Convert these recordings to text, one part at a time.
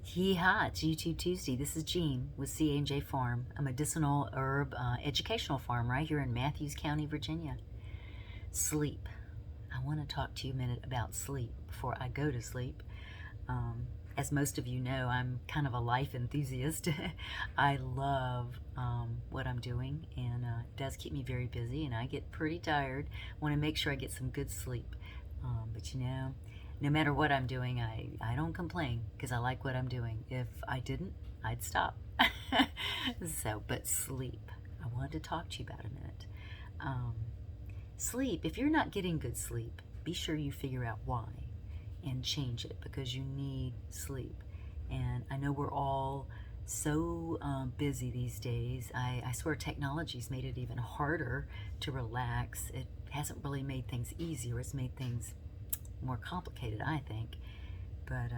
Yeehaw, it's YouTube Tuesday. This is Jean with C&J Farm, a medicinal herb educational farm right here in Matthews County, Virginia. Sleep. I want to talk to you a minute about sleep before I go to sleep. As most of you know, I'm kind of a life enthusiast. I love what I'm doing, and it does keep me very busy, and I get pretty tired. Want to make sure I get some good sleep. But you know, no matter what I'm doing, I don't complain because I like what I'm doing. If I didn't, I'd stop. But sleep. I wanted to talk to you about a minute. Sleep, if you're not getting good sleep, be sure you figure out why and change it because you need sleep. And I know we're all so busy these days. I swear technology's made it even harder to relax. It hasn't really made things easier. It's made things more complicated, I think. But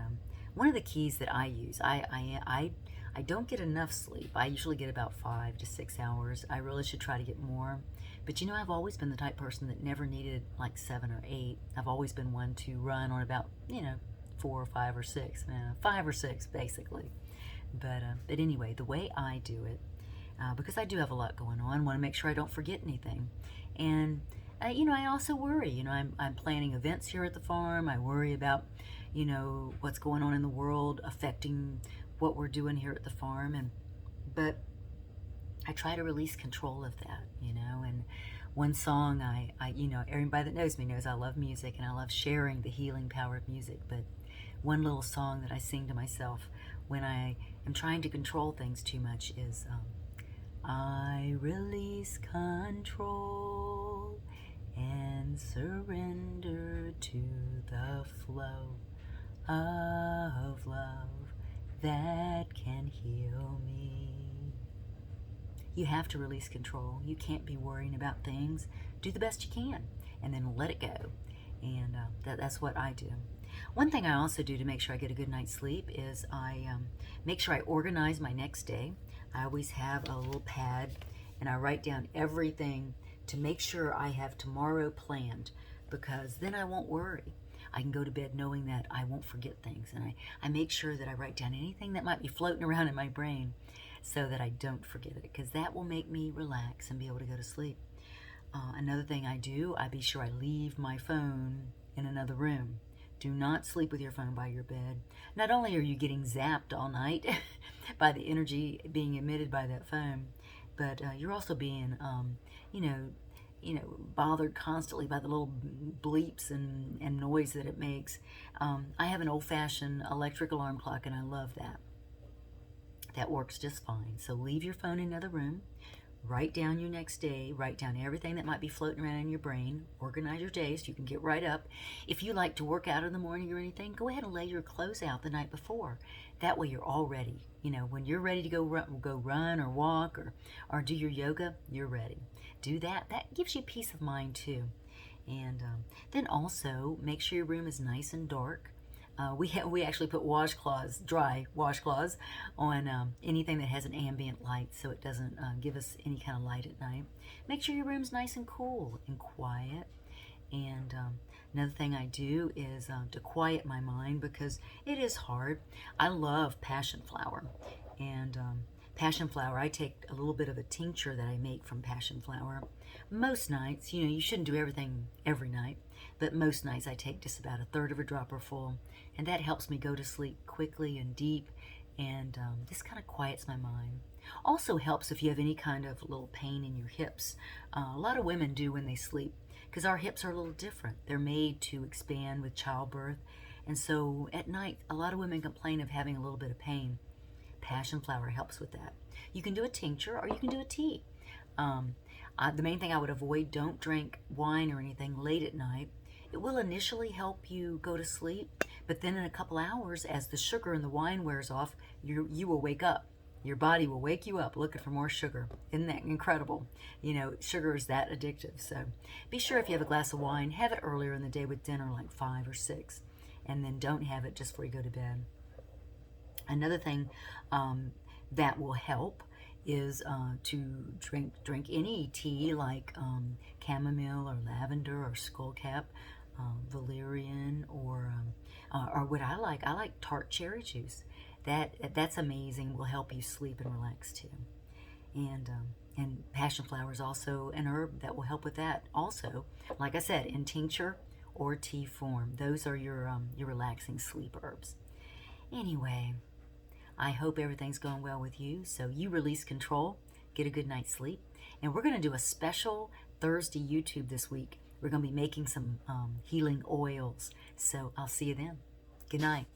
one of the keys that I use, I don't get enough sleep. I usually get about 5 to 6 hours. I really should try to get more. But you know, I've always been the type person that never needed like 7 or 8. I've always been one to run on about, 4 or 5 or 6. 5 or 6, basically. But anyway, the way I do it, because I do have a lot going on, want to make sure I don't forget anything. And I also worry. I'm planning events here at the farm. I worry about, what's going on in the world affecting what we're doing here at the farm. But I try to release control of that, and one song everybody that knows me knows I love music and I love sharing the healing power of music. But one little song that I sing to myself when I am trying to control things too much is, I release control and surrender to the flow of love that can heal me. You have to release control. You can't be worrying about things. Do the best you can and then let it go. And that's what I do. One thing I also do to make sure I get a good night's sleep is I make sure I organize my next day. I always have a little pad and I write down everything to make sure I have tomorrow planned, because then I won't worry. I can go to bed knowing that I won't forget things, and I make sure that I write down anything that might be floating around in my brain so that I don't forget it, because that will make me relax and be able to go to sleep. Another thing I do, I be sure I leave my phone in another room. Do not sleep with your phone by your bed. Not only are you getting zapped all night by the energy being emitted by that phone, but you're also being, bothered constantly by the little bleeps and noise that it makes. I have an old-fashioned electric alarm clock, and I love that. That works just fine. So leave your phone in another room. Write down your next day. Write down everything that might be floating around in your brain. Organize your day so you can get right up. If you like to work out in the morning or anything, go ahead and lay your clothes out the night before. That way you're all ready. When you're ready to go run or walk or do your yoga, you're ready. Do that. That gives you peace of mind too. And then also make sure your room is nice and dark. We actually put dry washcloths on anything that has an ambient light, so it doesn't give us any kind of light at night. Make sure your room's nice and cool and quiet. And another thing I do is to quiet my mind, because it is hard. I love passion flower, and passion flower, I take a little bit of a tincture that I make from passion flower. Most nights, you shouldn't do everything every night, but most nights I take just about 1/3 of a dropper full, and that helps me go to sleep quickly and deep, and just kind of quiets my mind. Also helps if you have any kind of little pain in your hips. A lot of women do when they sleep, because our hips are a little different. They're made to expand with childbirth, and so at night a lot of women complain of having a little bit of pain. Passion flower helps with that. You can do a tincture or you can do a tea. The main thing I would avoid, don't drink wine or anything late at night. It will initially help you go to sleep, but then in a couple hours, as the sugar in the wine wears off, you will wake up. Your body will wake you up looking for more sugar. Isn't that incredible? Sugar is that addictive. So be sure if you have a glass of wine, have it earlier in the day with dinner, like 5 or 6, and then don't have it just before you go to bed. Another thing that will help is to drink any tea like chamomile or lavender or skullcap, valerian, or what I like tart cherry juice. that's amazing. Will help you sleep and relax too. And passion flower is also an herb that will help with that. Also, like I said, in tincture or tea form, those are your relaxing sleep herbs. Anyway, I hope everything's going well with you. So you release control, get a good night's sleep, and we're going to do a special Thursday YouTube this week. We're going to be making some healing oils. So I'll see you then. Good night.